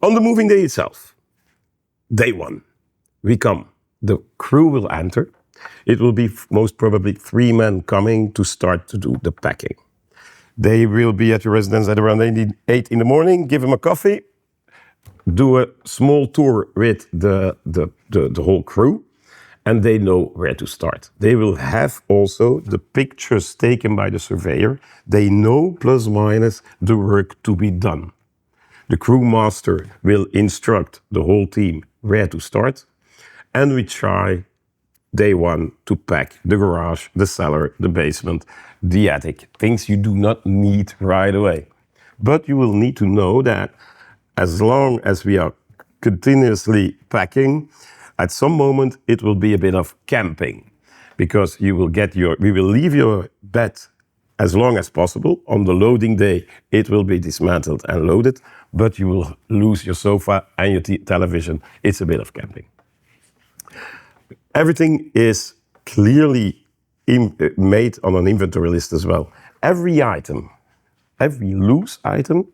On the moving day itself, day one, we come. The crew will enter. It will be most probably 3 men coming to start to do the packing. They will be at your residence at around 8 in the morning, give them a coffee, do a small tour with the whole crew, and they know where to start. They will have also the pictures taken by the surveyor. They know plus minus the work to be done. The crew master will instruct the whole team where to start, and we try day one to pack the garage, the cellar, the basement, the attic, things you do not need right away. But you will need to know that as long as we are continuously packing, at some moment it will be a bit of camping, because we will leave your bed as long as possible. On the loading day, it will be dismantled and loaded, but you will lose your sofa and your television. It's a bit of camping. Everything is clearly made on an inventory list as well. Every item, every loose item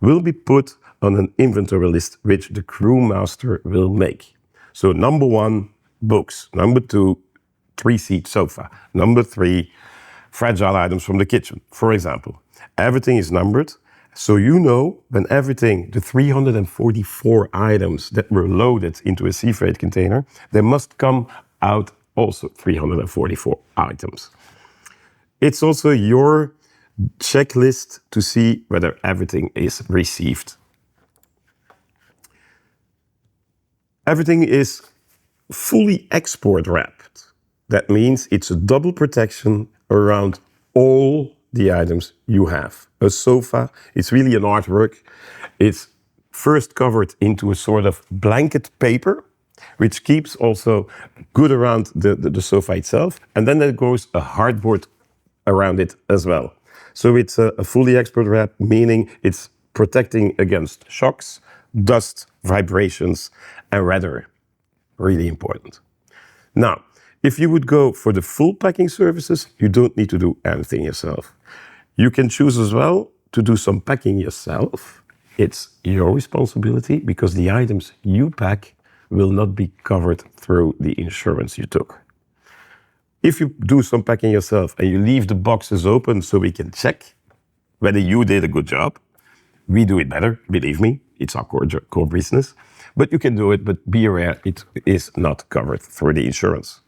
will be put on an inventory list which the crew master will make. So number 1, books. Number 2, 3-seat sofa. Number 3, fragile items from the kitchen, for example. Everything is numbered, so you know when everything, the 344 items that were loaded into a sea freight container, there must come out also 344 items. It's also your checklist to see whether everything is received. Everything is fully export wrapped. That means it's a double protection around all the items you have. A sofa, it's really an artwork. It's first covered into a sort of blanket paper, which keeps also good around the sofa itself. And then there goes a hardboard around it as well. So it's a fully export wrap, meaning it's protecting against shocks, dust, vibrations, and weather. Really important. Now, if you would go for the full packing services, you don't need to do anything yourself. You can choose as well to do some packing yourself. It's your responsibility because the items you pack will not be covered through the insurance you took. If you do some packing yourself and you leave the boxes open so we can check whether you did a good job, we do it better, believe me, it's our core business. But you can do it, but be aware it is not covered through the insurance.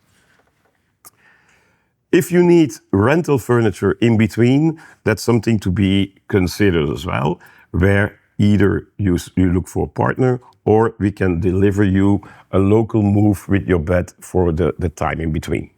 If you need rental furniture in between, that's something to be considered as well, where either you look for a partner or we can deliver you a local move with your bed for the time in between.